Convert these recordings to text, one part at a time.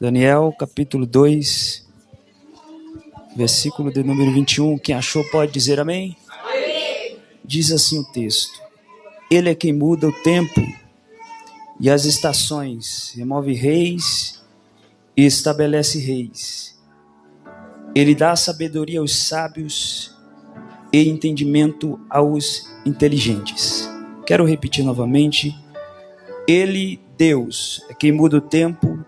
Daniel, capítulo 2, versículo de número 21. Quem achou pode dizer amém? Amém. Diz assim o texto: Ele é quem muda o tempo e as estações, remove reis e estabelece reis. Ele dá sabedoria aos sábios e entendimento aos inteligentes. Quero repetir novamente. Ele, Deus, é quem muda o tempo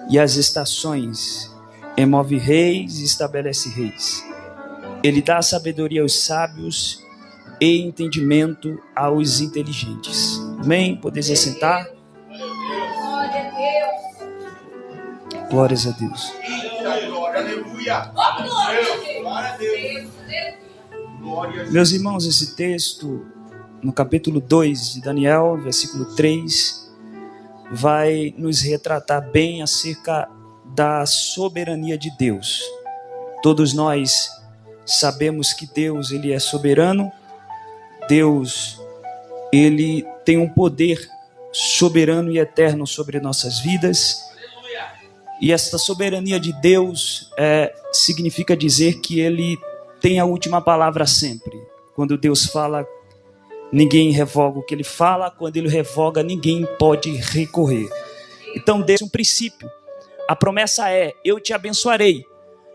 e as estações, remove reis e estabelece reis. Ele dá sabedoria aos sábios e entendimento aos inteligentes. Amém? Podeis assentar? Glórias a Deus. Meus irmãos, esse texto, no capítulo 2 de Daniel, versículo 3, vai nos retratar bem acerca da soberania de Deus. Todos nós sabemos que Deus, ele é soberano. Deus, ele tem um poder soberano e eterno sobre nossas vidas. E esta soberania de Deus significa dizer que ele tem a última palavra sempre. Quando Deus fala, ninguém revoga o que ele fala. Quando ele revoga, ninguém pode recorrer. Então, Deus é um princípio. A promessa é: eu te abençoarei.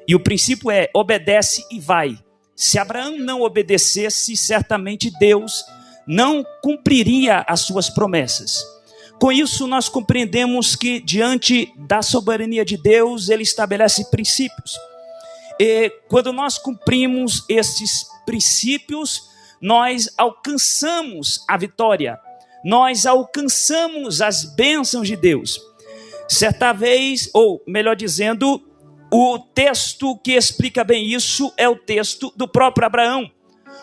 E o princípio é: obedece e vai. Se Abraão não obedecesse, certamente Deus não cumpriria as suas promessas. Com isso, nós compreendemos que, diante da soberania de Deus, ele estabelece princípios. E quando nós cumprimos esses princípios, nós alcançamos a vitória. Nós alcançamos as bênçãos de Deus. Certa vez, ou melhor dizendo, o texto que explica bem isso é o texto do próprio Abraão.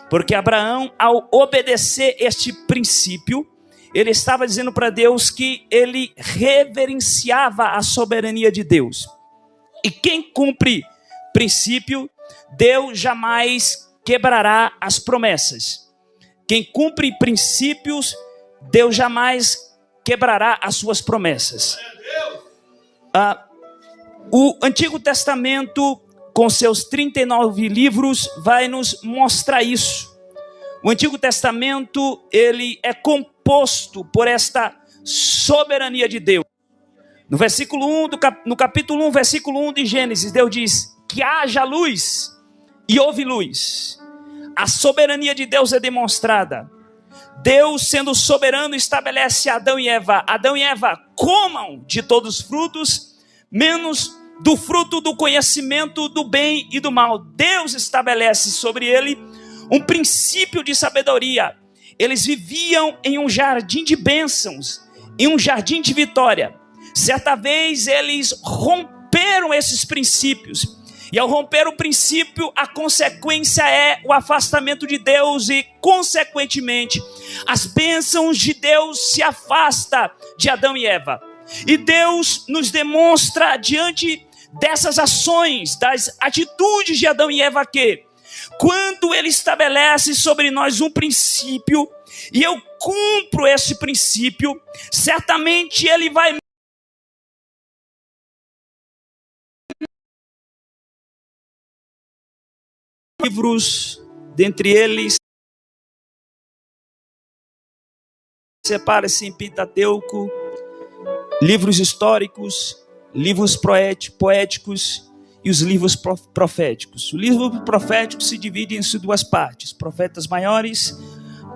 Porque Abraão, ao obedecer este princípio, ele estava dizendo para Deus que ele reverenciava a soberania de Deus. E quem cumpre princípio, Deus jamais quebrará as promessas. Quem cumpre princípios, Deus jamais quebrará as suas promessas. O Antigo Testamento, com seus 39 livros, vai nos mostrar isso. O Antigo Testamento, ele é composto por esta soberania de Deus. No capítulo 1, versículo 1 de Gênesis, Deus diz: que haja luz, e houve luz. A soberania de Deus é demonstrada. Deus, sendo soberano, estabelece Adão e Eva. Adão e Eva, comam de todos os frutos, menos do fruto do conhecimento do bem e do mal. Deus estabelece sobre ele um princípio de sabedoria. Eles viviam em um jardim de bênçãos, em um jardim de vitória. Certa vez eles romperam esses princípios. E ao romper o princípio, a consequência é o afastamento de Deus e, consequentemente, as bênçãos de Deus se afastam de Adão e Eva. E Deus nos demonstra, diante dessas ações, das atitudes de Adão e Eva, que quando ele estabelece sobre nós um princípio, e eu cumpro esse princípio, certamente ele vai livros, dentre eles separa-se em Pentateuco, livros históricos, livros poéticos e os livros proféticos. O livro profético se divide em duas partes: profetas maiores,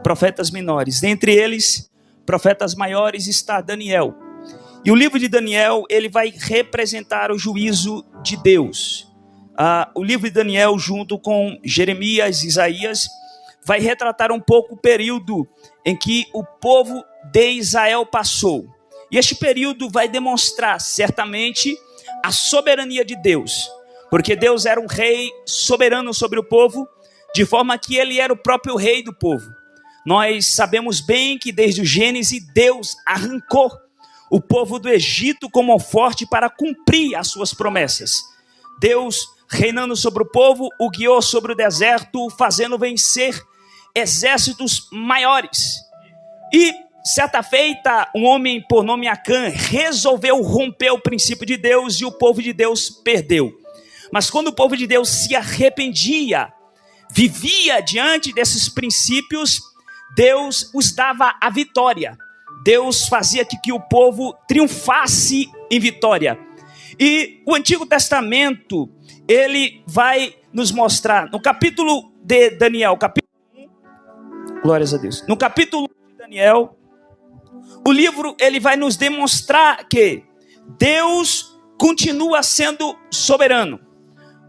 profetas menores. Dentre eles, profetas maiores está Daniel. E o livro de Daniel, ele vai representar o juízo de Deus. O livro de Daniel, junto com Jeremias e Isaías, vai retratar um pouco o período em que o povo de Israel passou. E este período vai demonstrar, certamente, a soberania de Deus. Porque Deus era um rei soberano sobre o povo, de forma que ele era o próprio rei do povo. Nós sabemos bem que desde o Gênesis, Deus arrancou o povo do Egito como forte para cumprir as suas promessas. Deus, reinando sobre o povo, o guiou sobre o deserto, fazendo vencer exércitos maiores. E certa feita, um homem por nome Acã resolveu romper o princípio de Deus e o povo de Deus perdeu. Mas quando o povo de Deus se arrependia, vivia diante desses princípios, Deus os dava a vitória. Deus fazia que o povo triunfasse em vitória. E o Antigo Testamento, ele vai nos mostrar, no capítulo de Daniel, capítulo 1, glórias a Deus, no capítulo 1 de Daniel, o livro ele vai nos demonstrar que Deus continua sendo soberano.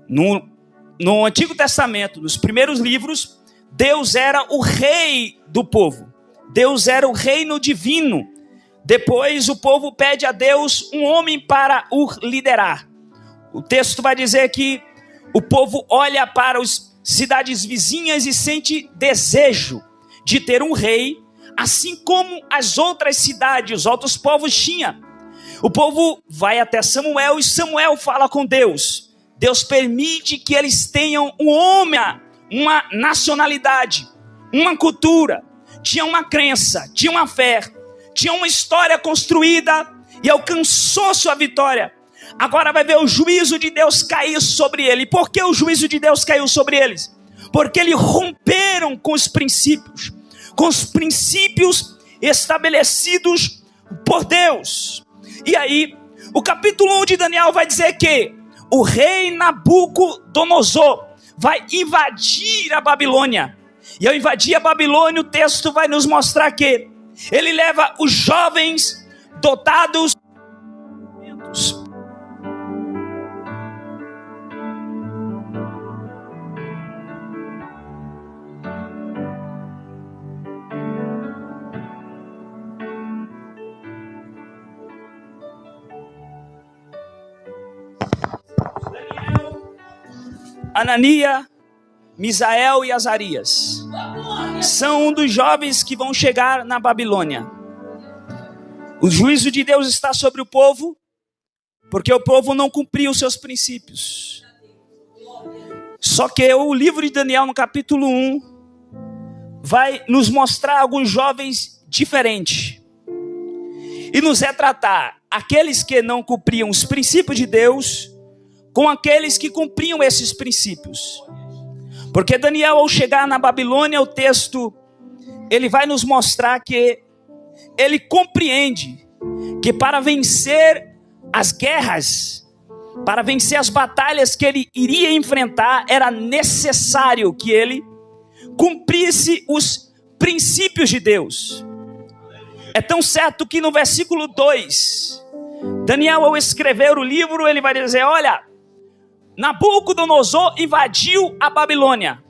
No Antigo Testamento, nos primeiros livros, Deus era o rei do povo. Deus era o reino divino. Depois o povo pede a Deus um homem para o liderar. O texto vai dizer que o povo olha para as cidades vizinhas e sente desejo de ter um rei, assim como as outras cidades, os outros povos tinham. O povo vai até Samuel e Samuel fala com Deus. Deus permite que eles tenham um homem, uma nacionalidade, uma cultura, tinha uma crença, tinha uma fé, tinha uma história construída e alcançou sua vitória. Agora vai ver o juízo de Deus cair sobre ele. Por que o juízo de Deus caiu sobre eles? Porque eles romperam com os princípios estabelecidos por Deus. E aí, o capítulo 1 de Daniel vai dizer que o rei Nabucodonosor vai invadir a Babilônia. E ao invadir a Babilônia, o texto vai nos mostrar que ele leva os jovens dotados. Anania, Misael e Azarias são um dos jovens que vão chegar na Babilônia. O juízo de Deus está sobre o povo, porque o povo não cumpriu os seus princípios. Só que o livro de Daniel, no capítulo 1, vai nos mostrar alguns jovens diferentes e nos retratar aqueles que não cumpriam os princípios de Deus com aqueles que cumpriam esses princípios. Porque Daniel, ao chegar na Babilônia, o texto, ele vai nos mostrar que ele compreende que para vencer as guerras, para vencer as batalhas que ele iria enfrentar, era necessário que ele cumprisse os princípios de Deus. É tão certo que no versículo 2, Daniel, ao escrever o livro, ele vai dizer, olha, Nabucodonosor invadiu a Babilônia.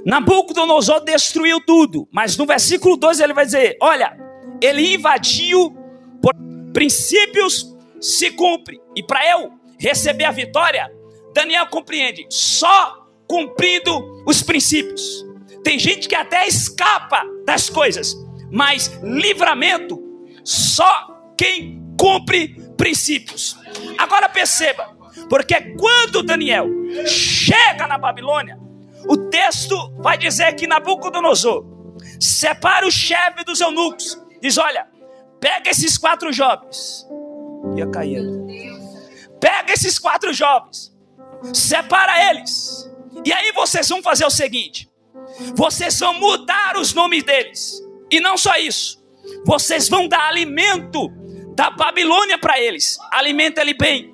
Nabucodonosor destruiu tudo. Mas no versículo 2 ele vai dizer, olha, ele invadiu, por princípios se cumpre. E para eu receber a vitória, Daniel compreende, só cumprindo os princípios. Tem gente que até escapa das coisas, mas livramento, só quem cumpre princípios. Agora perceba, porque quando Daniel chega na Babilônia, o texto vai dizer que Nabucodonosor separa o chefe dos eunucos. Diz, olha, pega esses 4 jovens. Ia cair. Pega esses 4 jovens. Separa eles. E aí vocês vão fazer o seguinte. Vocês vão mudar os nomes deles. E não só isso. Vocês vão dar alimento da Babilônia para eles. Alimenta ele bem.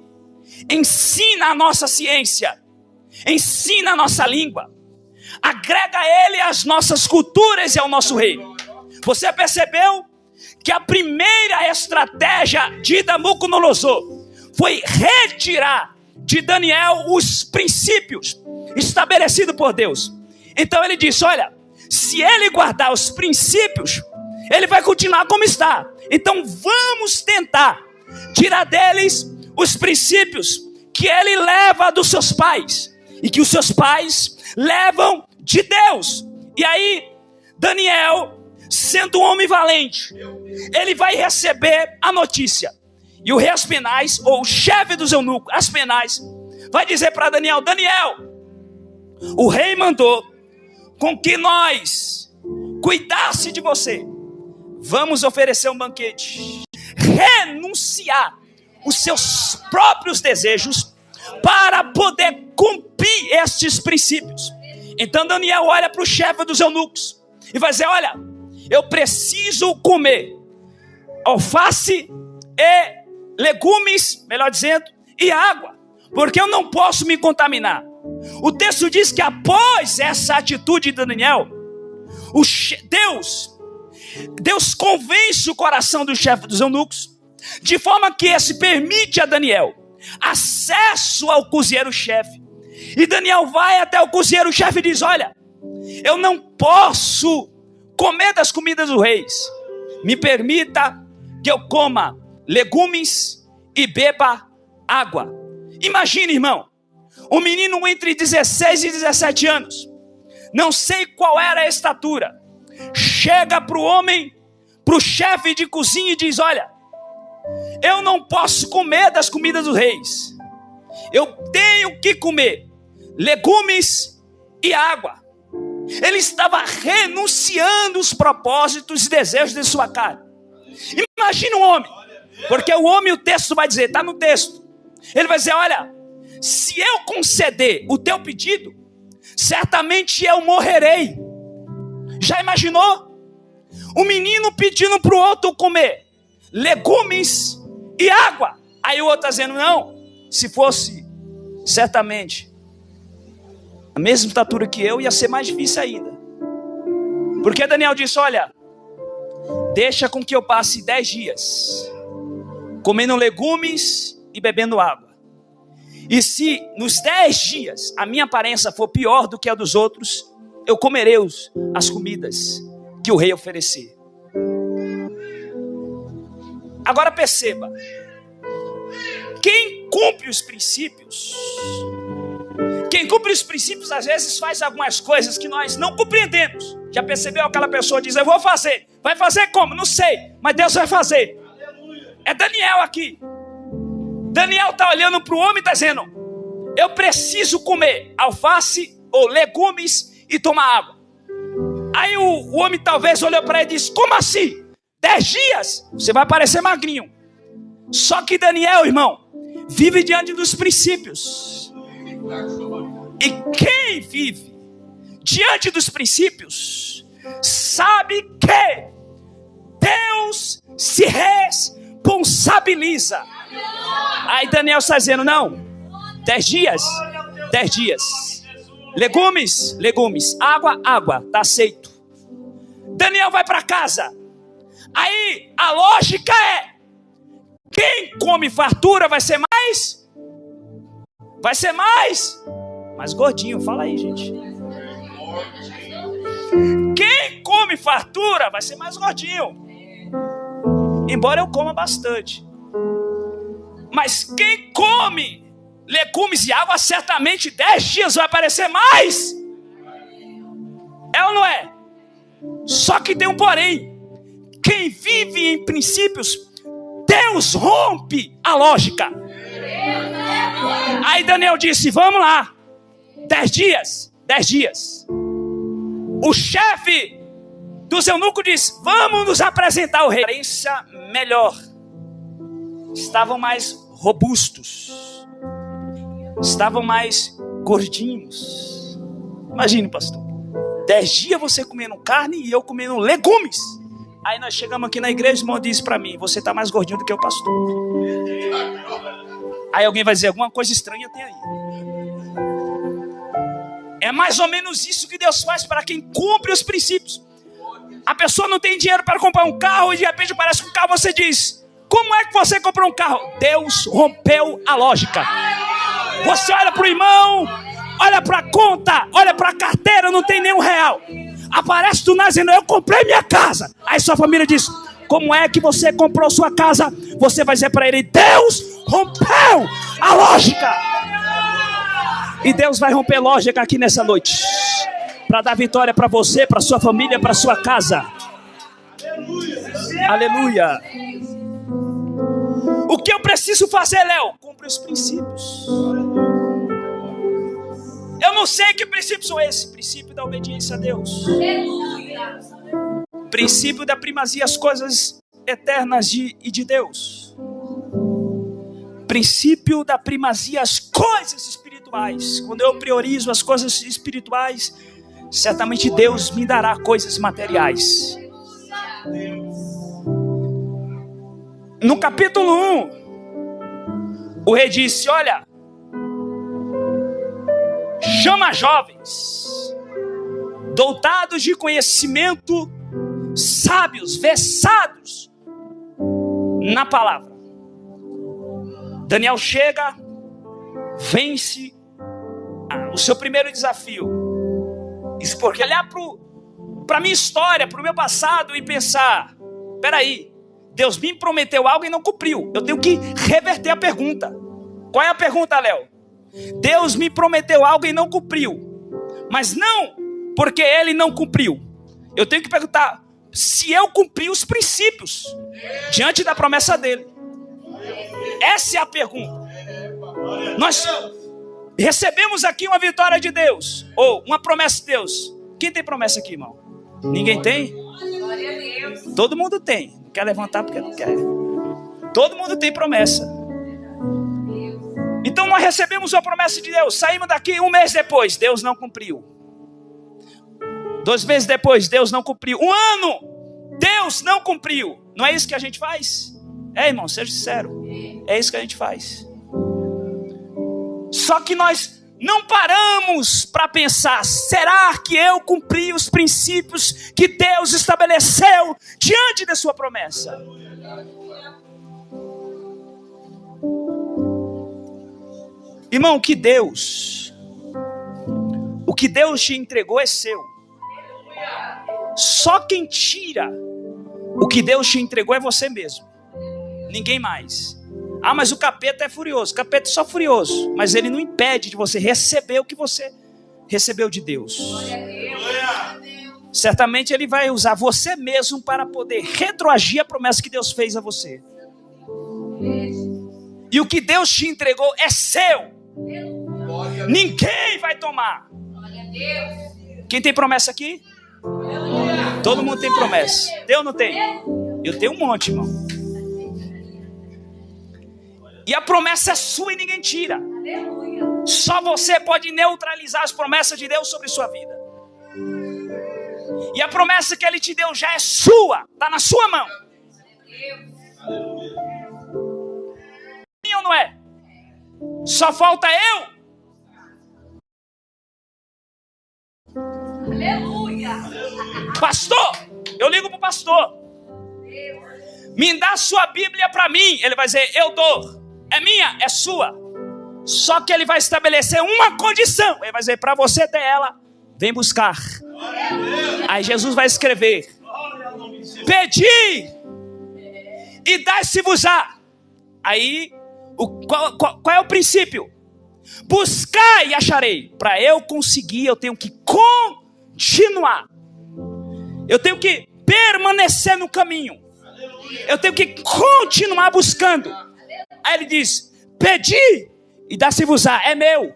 Ensina a nossa ciência, ensina a nossa língua, agrega a ele as nossas culturas e ao nosso reino. Você percebeu que a primeira estratégia de Nabucodonosor foi retirar de Daniel os princípios estabelecidos por Deus. Então ele disse, olha, se ele guardar os princípios, ele vai continuar como está. Então vamos tentar tirar deles os princípios que ele leva dos seus pais e que os seus pais levam de Deus. E aí, Daniel, sendo um homem valente, ele vai receber a notícia. E o rei Aspenaz, ou o chefe dos eunucos, Aspenaz, vai dizer para Daniel, Daniel, o rei mandou com que nós cuidasse de você. Vamos oferecer um banquete. Renunciar os seus próprios desejos para poder cumprir estes princípios. Então Daniel olha para o chefe dos eunucos e vai dizer: olha, eu preciso comer alface e legumes, melhor dizendo, e água, porque eu não posso me contaminar. O texto diz que após essa atitude de Daniel, Deus convence o coração do chefe dos eunucos, de forma que esse permite a Daniel acesso ao cozinheiro-chefe. E Daniel vai até o cozinheiro-chefe e diz: olha, eu não posso comer das comidas dos reis. Me permita que eu coma legumes e beba água. Imagine, irmão, um menino entre 16 e 17 anos, não sei qual era a estatura, chega para o homem, para o chefe de cozinha e diz: olha, eu não posso comer das comidas dos reis. Eu tenho que comer legumes e água. Ele estava renunciando os propósitos e desejos de sua carne. Imagina um homem, porque o homem, o texto vai dizer, está no texto. Ele vai dizer: olha, se eu conceder o teu pedido, certamente eu morrerei. Já imaginou? Um menino pedindo para o outro comer legumes e água. Aí o outro está dizendo: não, se fosse certamente a mesma estatura que eu, ia ser mais difícil ainda. Porque Daniel disse: olha, deixa com que eu passe 10 dias comendo legumes e bebendo água. E se nos 10 dias a minha aparência for pior do que a dos outros, eu comerei as comidas que o rei oferecer. Agora perceba, quem cumpre os princípios, às vezes faz algumas coisas que nós não compreendemos. Já percebeu? Aquela pessoa diz: eu vou fazer. Vai fazer como? Não sei, mas Deus vai fazer. É Daniel aqui. Daniel está olhando para o homem e está dizendo: eu preciso comer alface ou legumes e tomar água. Aí o homem talvez olhou para ele e disse: como assim? 10 dias? Você vai parecer magrinho. Só que Daniel, irmão, vive diante dos princípios. E quem vive diante dos princípios sabe que Deus se responsabiliza. Aí Daniel está dizendo: não, 10 dias, 10 dias. Legumes, legumes. Água, água. Está aceito. Daniel vai para casa. Aí a lógica é: quem come fartura vai ser mais? Vai ser mais gordinho. Fala aí, gente. Quem come fartura vai ser mais gordinho. Embora eu coma bastante. Mas quem come legumes e água, certamente 10 dias vai aparecer mais. É ou não é? Só que tem um porém. Quem vive em princípios, Deus rompe a lógica. Aí Daniel disse: vamos lá, 10 dias, 10 dias. O chefe dos eunucos disse: vamos nos apresentar ao rei. Aparência melhor. Estavam mais robustos. Estavam mais gordinhos. Imagine, pastor, 10 dias você comendo carne e eu comendo legumes. Aí nós chegamos aqui na igreja, o irmão disse para mim: você está mais gordinho do que o pastor. Aí alguém vai dizer: alguma coisa estranha tem aí. É mais ou menos isso que Deus faz para quem cumpre os princípios. A pessoa não tem dinheiro para comprar um carro e de repente aparece um carro, você diz: como é que você comprou um carro? Deus rompeu a lógica. Você olha para o irmão, olha para a conta, olha para a carteira, não tem nenhum real. Aparece do nada dizendo: eu comprei minha casa. Aí sua família diz: como é que você comprou sua casa? Você vai dizer para ele: Deus rompeu a lógica. E Deus vai romper lógica aqui nessa noite, para dar vitória para você, para sua família, para sua casa. Aleluia. O que eu preciso fazer, Léo? Cumprir os princípios. Eu não sei que princípios são esses. Princípio da obediência a Deus. Princípio da primazia, as coisas eternas e de Deus. Princípio da primazia, as coisas espirituais. Quando eu priorizo as coisas espirituais, certamente Deus me dará coisas materiais. No capítulo 1, o rei disse: olha, chama jovens, dotados de conhecimento, sábios, versados na palavra. Daniel chega, vence o seu primeiro desafio. Isso porque olhar para a minha história, para o meu passado e pensar: peraí, Deus me prometeu algo e não cumpriu. Eu tenho que reverter a pergunta. Qual é a pergunta, Léo? Deus me prometeu algo e não cumpriu. Mas não porque Ele não cumpriu. Eu tenho que perguntar se eu cumpri os princípios diante da promessa dEle. Essa é a pergunta. Nós recebemos aqui uma vitória de Deus, ou uma promessa de Deus. Quem tem promessa aqui, irmão? Ninguém tem? Todo mundo tem. Não quer levantar porque não quer. Todo mundo tem promessa. Então nós recebemos uma promessa de Deus. Saímos daqui, um mês depois, Deus não cumpriu. 2 meses depois, Deus não cumpriu. 1 ano, Deus não cumpriu. Não é isso que a gente faz? Irmão, seja sincero. É isso que a gente faz. Só que nós não paramos para pensar: será que eu cumpri os princípios que Deus estabeleceu diante da sua promessa? Irmão, o que Deus te entregou é seu. Só quem tira o que Deus te entregou é você mesmo. Ninguém mais. Ah, mas o capeta é furioso. O capeta é só furioso. Mas ele não impede de você receber o que você recebeu de Deus. Certamente ele vai usar você mesmo para poder retroagir a promessa que Deus fez a você. E o que Deus te entregou é seu. Ninguém vai tomar. Quem tem promessa aqui? Todo mundo tem promessa. Tem ou não tem? Eu tenho um monte, irmão. E a promessa é sua e ninguém tira. Só você pode neutralizar as promessas de Deus sobre sua vida. E a promessa que Ele te deu já é sua. Está na sua mão. Sim ou não é? Só falta eu. Aleluia. Pastor, eu ligo para o pastor. Me dá a sua Bíblia para mim. Ele vai dizer: eu dou. É minha, é sua. Só que ele vai estabelecer uma condição. Ele vai dizer: para você ter ela, vem buscar. Aí Jesus vai escrever: pedi e dai-se-vos-á. Aí, qual é o princípio? Buscar e acharei. Para eu conseguir, eu tenho que continuar. Eu tenho que permanecer no caminho. Eu tenho que continuar buscando. Aí ele diz: pedi e dá-se-vos-á, é meu.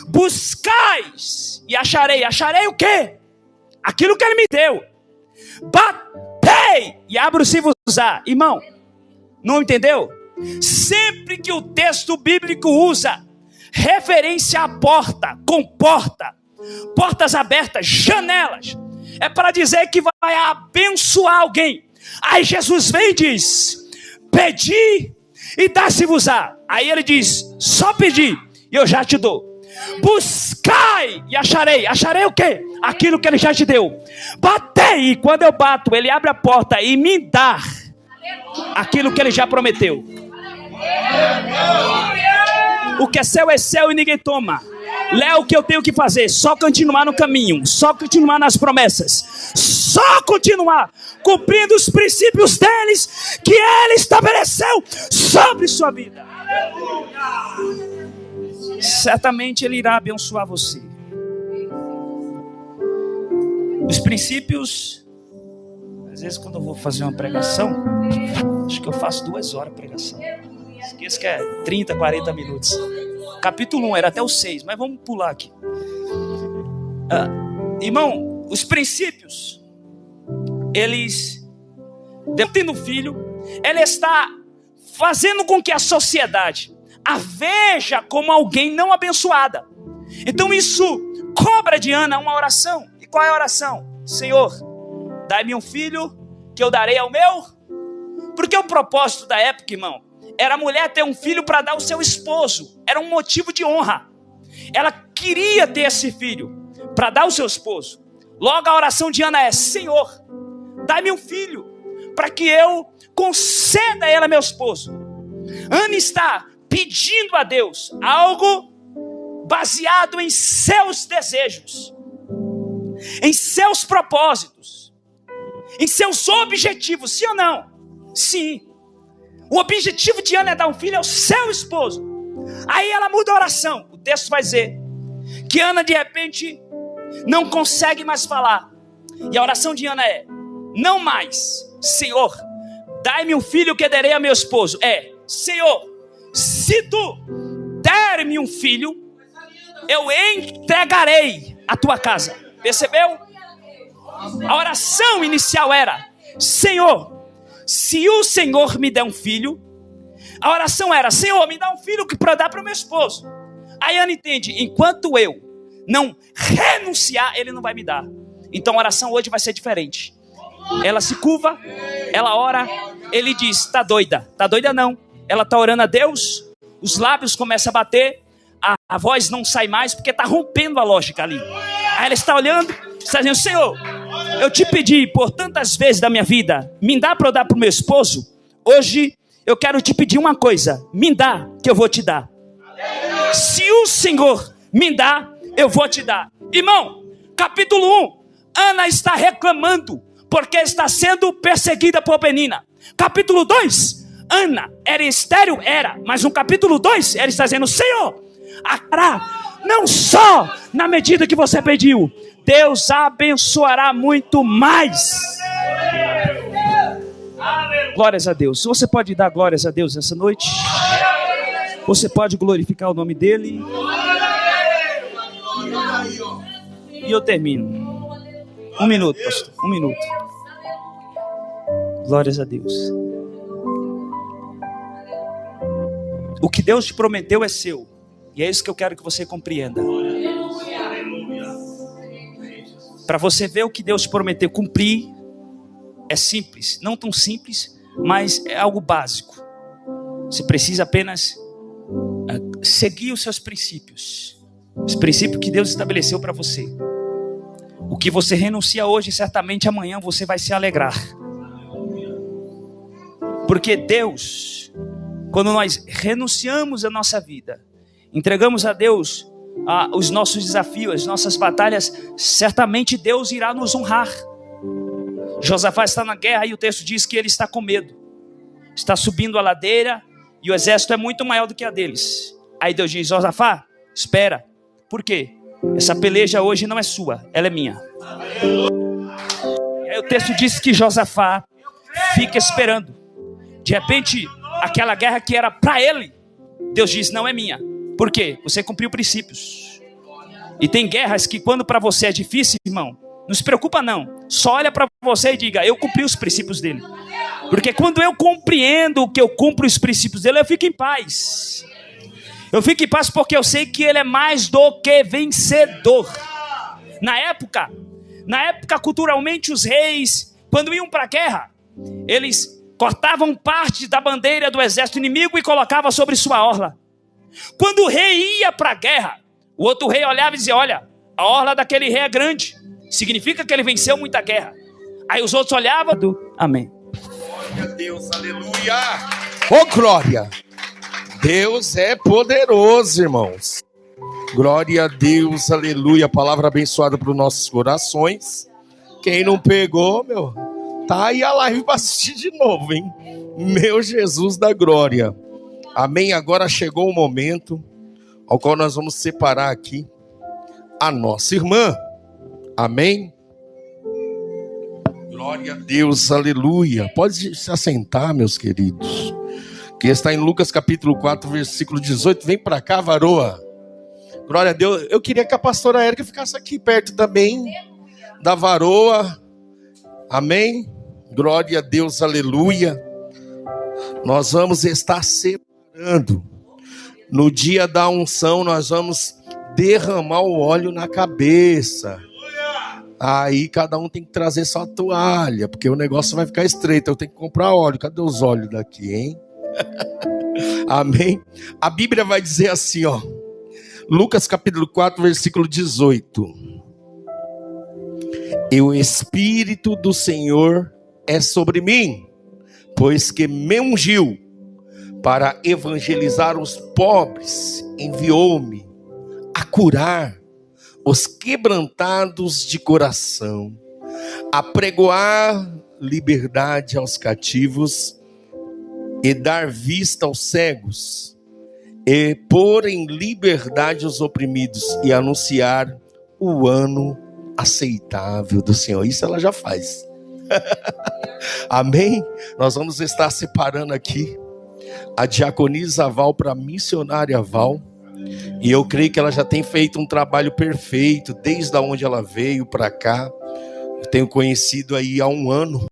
Buscais e acharei. Acharei o quê? Aquilo que ele me deu. Batei e abro-se-vos-á. Irmão, não entendeu? Sempre que o texto bíblico usa referência à porta, com porta, portas abertas, janelas, é para dizer que vai abençoar alguém. Aí Jesus vem e diz: pedi e dá-se-vos-á. Aí ele diz: só pedir e eu já te dou. Buscai e acharei. Acharei o quê? Aquilo que ele já te deu. Batei, e quando eu bato, ele abre a porta e me dá aquilo que ele já prometeu. O que é seu e ninguém toma. Léo, o que eu tenho que fazer? Só continuar no caminho, só continuar nas promessas, só continuar cumprindo os princípios deles que ele estabeleceu sobre sua vida. Certamente ele irá abençoar você. Os princípios, às vezes quando eu vou fazer uma pregação, acho que eu faço 2 horas de pregação. Esqueço que é 30, 40 minutos. Capítulo 1 era até o 6, mas vamos pular aqui. Irmão, os princípios, eles tendo filho, ela está fazendo com que a sociedade a veja como alguém não abençoada. Então isso cobra de Ana uma oração. E qual é a oração? Senhor, dai-me um filho que eu darei ao meu. Porque o propósito da época, irmão, era a mulher ter um filho para dar ao seu esposo. Era um motivo de honra. Ela queria ter esse filho para dar ao seu esposo. Logo a oração de Ana é: Senhor, dai-me um filho para que eu conceda a ela meu esposo. Ana está pedindo a Deus algo baseado em seus desejos, em seus propósitos, em seus objetivos, sim ou não? Sim. O objetivo de Ana é dar um filho ao seu esposo. Aí ela muda a oração. O texto vai dizer que Ana de repente não consegue mais falar. E a oração de Ana é: não mais, Senhor, dai-me um filho que darei a meu esposo. Senhor, se tu der-me um filho, eu entregarei a tua casa. Percebeu? A oração inicial era: Senhor, se o Senhor me der um filho. A oração era: Senhor, me dá um filho que para dar para o meu esposo. Aí Ana entende: enquanto eu não renunciar, ele não vai me dar. Então a oração hoje vai ser diferente. Ela se curva, ela ora, ele diz: tá doida? Tá doida não. Ela tá orando a Deus, os lábios começam a bater, a voz não sai mais, porque tá rompendo a lógica ali. Aí ela está olhando, está dizendo: Senhor, eu te pedi por tantas vezes da minha vida, me dá para eu dar para o meu esposo. Hoje eu quero te pedir uma coisa, me dá que eu vou te dar. Se o Senhor me dá, eu vou te dar. Irmão, capítulo 1, Ana está reclamando porque está sendo perseguida por Penina. Capítulo 2, Ana era estéril? Era. Mas no capítulo 2, ela está dizendo: Senhor, não só na medida que você pediu, Deus abençoará muito mais. Glórias a Deus. Você pode dar glórias a Deus essa noite? Você pode glorificar o nome dele? E eu termino. 1 minuto, pastor. 1 minuto. Glórias a Deus. O que Deus te prometeu é seu. E é isso que eu quero que você compreenda. Para você ver o que Deus te prometeu cumprir, é simples. Não tão simples, mas é algo básico. Você precisa apenas seguir os seus princípios. Os princípios que Deus estabeleceu para você. O que você renuncia hoje, certamente amanhã você vai se alegrar. Porque Deus, quando nós renunciamos a nossa vida, entregamos a Deus os nossos desafios, as nossas batalhas, certamente Deus irá nos honrar. Josafá está na guerra e o texto diz que ele está com medo. Está subindo a ladeira e o exército é muito maior do que a deles. Aí Deus diz: Josafá, espera. Por quê? Essa peleja hoje não é sua, ela é minha. E aí o texto diz que Josafá fica esperando. De repente, aquela guerra que era para ele, Deus diz: não é minha. Por quê? Você cumpriu princípios. E tem guerras que quando para você é difícil, irmão, não se preocupa não. Só olha para você e diga: eu cumpri os princípios dele. Porque quando eu compreendo que eu cumpro os princípios dele, eu fico em paz. Eu fico em paz porque eu sei que ele é mais do que vencedor. Na época, culturalmente, os reis, quando iam para a guerra, eles cortavam parte da bandeira do exército inimigo e colocavam sobre sua orla. Quando o rei ia para a guerra, o outro rei olhava e dizia: olha, a orla daquele rei é grande, significa que ele venceu muita guerra. Aí os outros olhavam, amém. Glória a Deus, aleluia. Ô glória, Deus é poderoso, irmãos. Glória a Deus, aleluia. Palavra abençoada para os nossos corações. Quem não pegou, meu, tá aí a live para assistir de novo, hein? Meu Jesus da glória. Amém. Agora chegou o momento ao qual nós vamos separar aqui a nossa irmã. Amém. Glória a Deus, aleluia. Pode se assentar, meus queridos. Que está em Lucas capítulo 4, versículo 18. Vem para cá, varoa. Glória a Deus. Eu queria que a pastora Érica ficasse aqui perto também da varoa. Amém? Glória a Deus, aleluia. Nós vamos estar separando. No dia da unção, nós vamos derramar o óleo na cabeça. Aí cada um tem que trazer sua toalha, porque o negócio vai ficar estreito. Eu tenho que comprar óleo. Cadê os óleos daqui, hein? Amém? A Bíblia vai dizer assim, ó. Lucas capítulo 4, versículo 18. E o Espírito do Senhor é sobre mim, pois que me ungiu para evangelizar os pobres, enviou-me a curar os quebrantados de coração, a pregoar liberdade aos cativos e dar vista aos cegos, e pôr em liberdade os oprimidos e anunciar o ano aceitável do Senhor. Isso ela já faz. Amém? Nós vamos estar separando aqui a diaconisa Val para a missionária Val. E eu creio que ela já tem feito um trabalho perfeito desde onde ela veio para cá. Eu tenho conhecido aí há um ano.